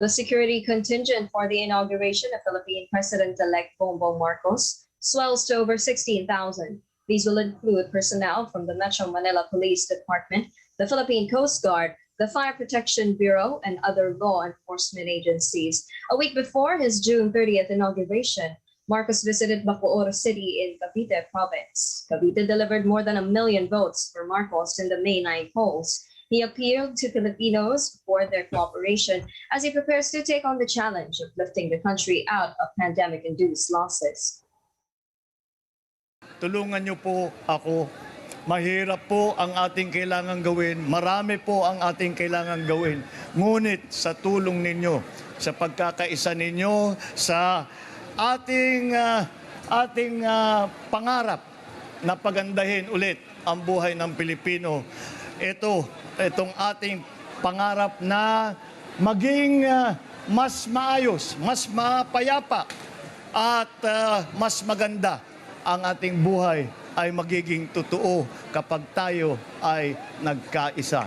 The security contingent for the inauguration of Philippine President-elect Bongbong Marcos swells to over 16,000. These will include personnel from the Metro Manila Police Department, the Philippine Coast Guard, the Fire Protection Bureau, and other law enforcement agencies. A week before his June 30th inauguration, Marcos visited Bacoor City in Cavite Province. Cavite delivered more than 1 million votes for Marcos in the May 9 polls. He appealed to Filipinos for their cooperation as he prepares to take on the challenge of lifting the country out of pandemic-induced losses. Tulungan niyo po ako. Mahirap po ang ating kailangan gawin. Marami po ang ating kailangan gawin. Ngunit sa tulong ninyo, sa pagkakaisa ninyo, sa ating pangarap na pagandahin ulit ang buhay ng Pilipino. Itong ating pangarap na maging mas maayos, mas mapayapa at mas maganda ang ating buhay ay magiging totoo kapag tayo ay nagkaisa.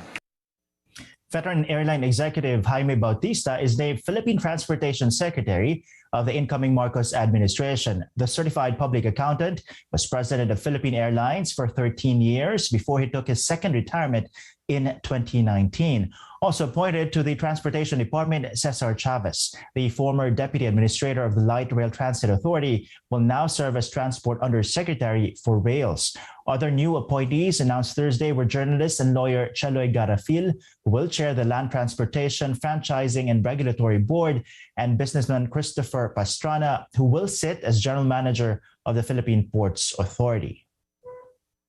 Veteran airline executive Jaime Bautista is named Philippine Transportation Secretary of the incoming Marcos administration. The certified public accountant was president of Philippine Airlines for 13 years before he took his second retirement in 2019. Also appointed to the Transportation Department, Cesar Chavez, the former Deputy Administrator of the Light Rail Transit Authority, will now serve as Transport Undersecretary for Rails. Other new appointees announced Thursday were journalist and lawyer Cheloy Garafil, who will chair the Land Transportation, Franchising and Regulatory Board, and businessman Christopher Pastrana, who will sit as General Manager of the Philippine Ports Authority.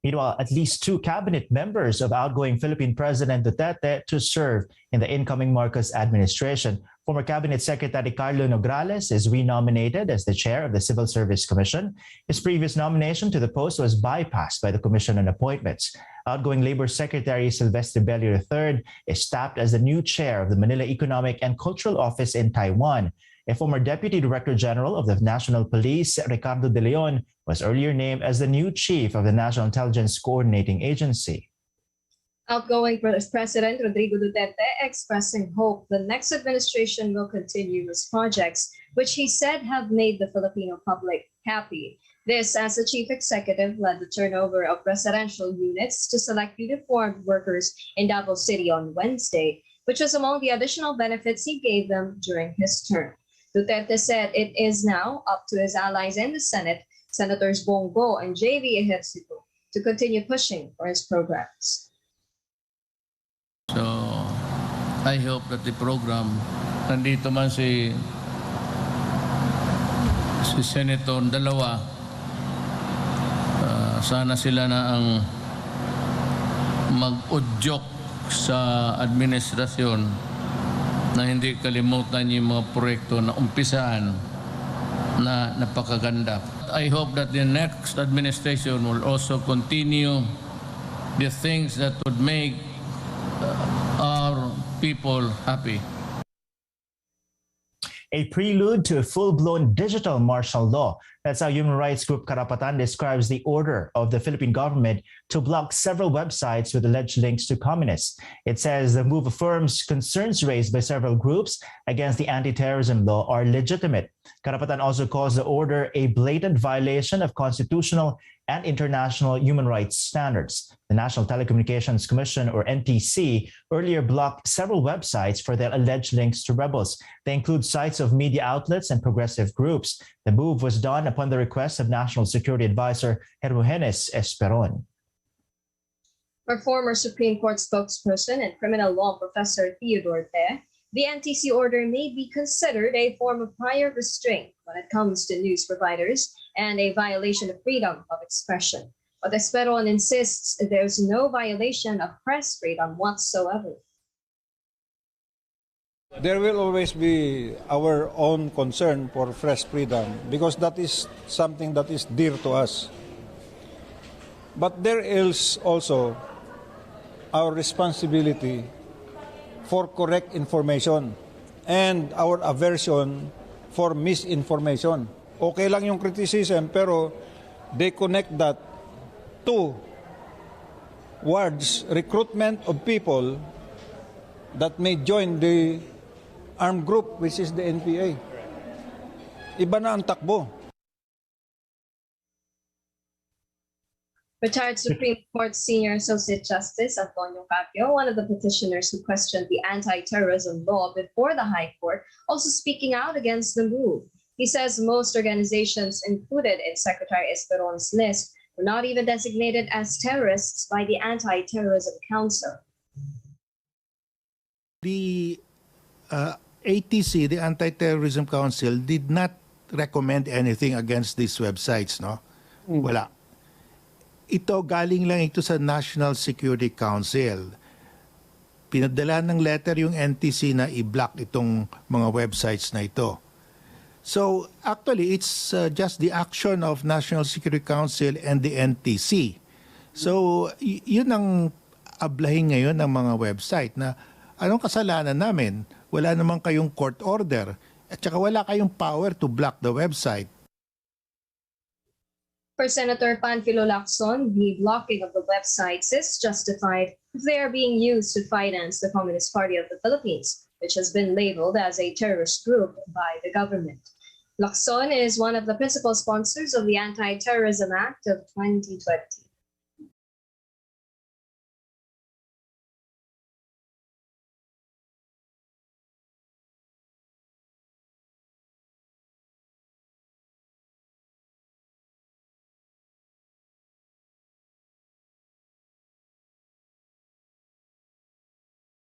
Meanwhile, at least 2 cabinet members of outgoing Philippine President Duterte to serve in the incoming Marcos administration. Former Cabinet Secretary Carlo Nograles is renominated as the chair of the Civil Service Commission. His previous nomination to the post was bypassed by the Commission on Appointments. Outgoing Labor Secretary Silvestre Bello III is tapped as the new chair of the Manila Economic and Cultural Office in Taiwan. A former Deputy Director General of the National Police, Ricardo De Leon, was earlier named as the new chief of the National Intelligence Coordinating Agency. Outgoing President Rodrigo Duterte expressing hope the next administration will continue his projects, which he said have made the Filipino public happy. This as the chief executive led the turnover of residential units to select uniformed workers in Davao City on Wednesday, which was among the additional benefits he gave them during his term. Duterte said it is now up to his allies in the Senate, Senators Bongo and JV Ejercito, to continue pushing for his programs. So, I hope that the program, nandito man si Senator dalawa, sana sila na ang mag-udyok sa administrasyon na hindi kalimutan yung mga proyekto na umpisaan na napakaganda. I hope that the next administration will also continue the things that would make our people happy. A prelude to a full-blown digital martial law. That's how human rights group Karapatan describes the order of the Philippine government to block several websites with alleged links to communists. It says the move affirms concerns raised by several groups against the anti-terrorism law are legitimate. Karapatan also calls the order a blatant violation of constitutional and international human rights standards. The National Telecommunications Commission, or NTC, earlier blocked several websites for their alleged links to rebels. They include sites of media outlets and progressive groups. The move was done upon the request of National Security Advisor Hermogenes Esperon. For former Supreme Court spokesperson and criminal law professor Theodore Te, the NTC order may be considered a form of prior restraint when it comes to news providers and a violation of freedom of expression. But Esperon insists there's no violation of press freedom whatsoever. There will always be our own concern for press freedom because that is something that is dear to us. But there is also our responsibility for correct information and our aversion for misinformation. Okay lang yung criticism, pero they connect that towards recruitment of people that may join the armed group, which is the NPA. Iba na ang takbo. Retired Supreme Court Senior Associate Justice Antonio Capio, one of the petitioners who questioned the anti-terrorism law before the High Court, also speaking out against the move. He says most organizations included in Secretary Esperon's list were not even designated as terrorists by the Anti-Terrorism Council. The ATC, the Anti-Terrorism Council, did not recommend anything against these websites, no? Wala. Ito, galing lang ito sa National Security Council. Pinadala ng letter yung NTC na i-block itong mga websites na ito. So, actually, it's just the action of National Security Council and the NTC. So, yun ang ablahin ngayon ng mga website na anong kasalanan namin? Wala naman kayong court order at saka wala kayong power to block the website. For Senator Panfilo Lacson, the blocking of the websites is justified if they are being used to finance the Communist Party of the Philippines, which has been labeled as a terrorist group by the government. Lacson is one of the principal sponsors of the Anti-Terrorism Act of 2020.